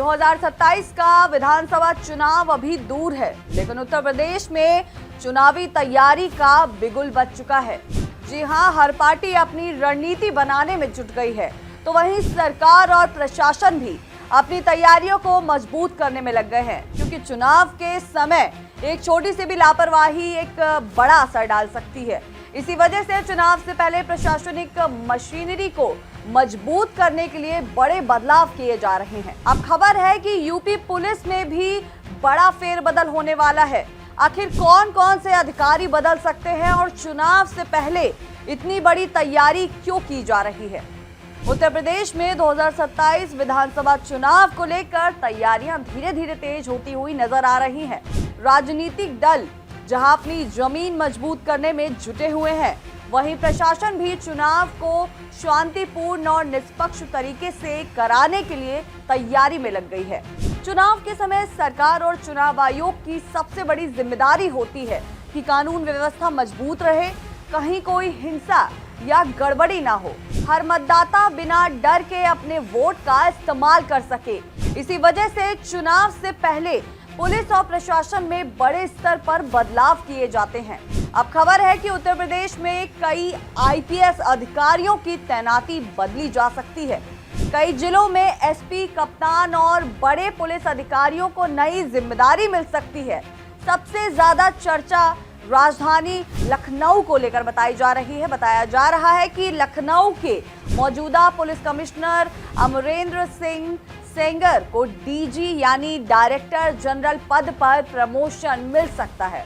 2027 का विधानसभा चुनाव अभी दूर है, लेकिन उत्तर प्रदेश में चुनावी तैयारी का बिगुल बज चुका है। जी हां, हर पार्टी अपनी रणनीति बनाने में जुट गई है, तो वहीं सरकार और प्रशासन भी अपनी तैयारियों को मजबूत करने में लग गए हैं, क्योंकि चुनाव के समय एक छोटी सी भी लापरवाही एक बड़ा असर डाल सकती है। इसी वजह से चुनाव से पहले प्रशासनिक मशीनरी को मजबूत करने के लिए बड़े बदलाव किए जा रहे हैं। अब खबर है कि यूपी पुलिस में भी बड़ा फेरबदल होने वाला है। आखिर कौन कौन से अधिकारी बदल सकते हैं और चुनाव से पहले इतनी बड़ी तैयारी क्यों की जा रही है? उत्तर प्रदेश में 2027 विधानसभा चुनाव को लेकर तैयारियां धीरे धीरे तेज होती हुई नजर आ रही हैं। राजनीतिक दल जहां अपनी जमीन मजबूत करने में जुटे हुए हैं, वहीं प्रशासन भी चुनाव को शांतिपूर्ण और निष्पक्ष तरीके से कराने के लिए तैयारी में लग गई है। चुनाव के समय सरकार और चुनाव आयोग की सबसे बड़ी जिम्मेदारी होती है कि कानून व्यवस्था मजबूत रहे, कहीं कोई हिंसा या गड़बड़ी ना हो, हर मतदाता बिना डर के अपने वोट का इस्तेमाल कर सके। इसी वजह से चुनाव से पहले पुलिस और प्रशासन में बड़े स्तर पर बदलाव किए जाते हैं। अब खबर है कि उत्तर प्रदेश में कई आईपीएस अधिकारियों की तैनाती बदली जा सकती है। कई जिलों में एसपी, कप्तान और बड़े पुलिस अधिकारियों को नई जिम्मेदारी मिल सकती है। सबसे ज्यादा चर्चा राजधानी लखनऊ को लेकर बताई जा रही है। बताया जा रहा है कि लखनऊ के मौजूदा पुलिस कमिश्नर अमरेंद्र सिंह सेंगर को डीजी यानी डायरेक्टर जनरल पद पर प्रमोशन मिल सकता है।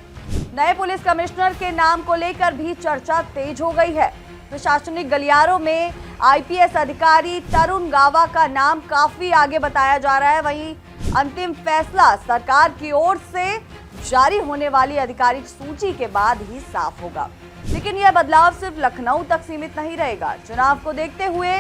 नए पुलिस कमिश्नर के नाम को लेकर भी चर्चा तेज हो गई है। प्रशासनिक गलियारों में आईपीएस अधिकारी तरुण गावा का नाम काफी आगे बताया जा रहा है। वहीं अंतिम फैसला सरकार की ओर से जारी होने वाली आधिकारिक सूची के बाद ही साफ होगा। लेकिन यह बदलाव सिर्फ लखनऊ तक सीमित नहीं रहेगा। चुनाव को देखते हुए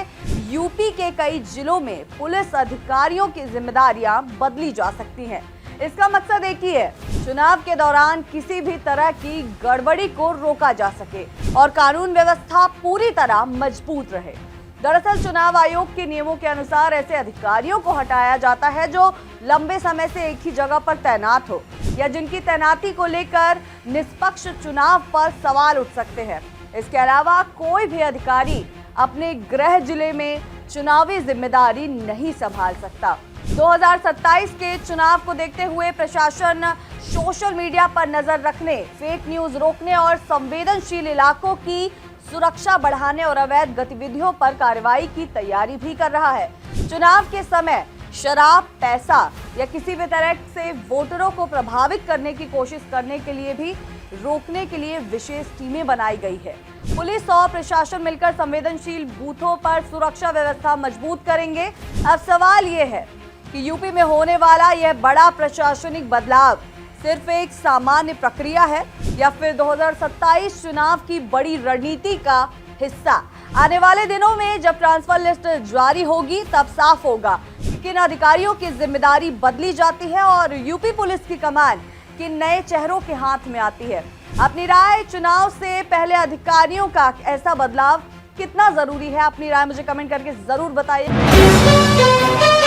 यूपी के कई जिलों में पुलिस अधिकारियों की जिम्मेदारियां बदली जा सकती हैं। इसका मकसद एक ही है, चुनाव के दौरान किसी भी तरह की गड़बड़ी को रोका जा सके और कानून व्यवस्था पूरी तरह मजबूत रहे। दरअसल चुनाव आयोग के नियमों के अनुसार ऐसे अधिकारियों को हटाया जाता है जो लंबे समय से एक ही जगह पर तैनात हो या जिनकी तैनाती को लेकर निष्पक्ष चुनाव पर सवाल उठ सकते हैं। इसके अलावा कोई भी अधिकारी अपने गृह जिले में चुनावी जिम्मेदारी नहीं संभाल सकता। 2027 के चुनाव को देखते हुए प्रशासन सोशल मीडिया पर नजर रखने, फेक न्यूज रोकने और संवेदनशील इलाकों की सुरक्षा बढ़ाने और अवैध गतिविधियों पर कार्रवाई की तैयारी भी कर रहा है। चुनाव के समय शराब, पैसा या किसी भी तरह से वोटरों को प्रभावित करने की कोशिश करने के लिए भी रोकने के लिए विशेष टीमें बनाई गई है। पुलिस और प्रशासन मिलकर संवेदनशील बूथों पर सुरक्षा व्यवस्था मजबूत करेंगे। अब सवाल ये है कि यूपी में होने वाला यह बड़ा प्रशासनिक बदलाव सिर्फ एक सामान्य प्रक्रिया है या फिर 2027 चुनाव की बड़ी रणनीति का हिस्सा। आने वाले दिनों में जब ट्रांसफर लिस्ट जारी होगी तब साफ होगा कि किन अधिकारियों की जिम्मेदारी बदली जाती है और यूपी पुलिस की कमान किन नए चेहरों के हाथ में आती है। अपनी राय, चुनाव से पहले अधिकारियों का ऐसा बदलाव कितना जरूरी है, अपनी राय मुझे कमेंट करके जरूर बताइए।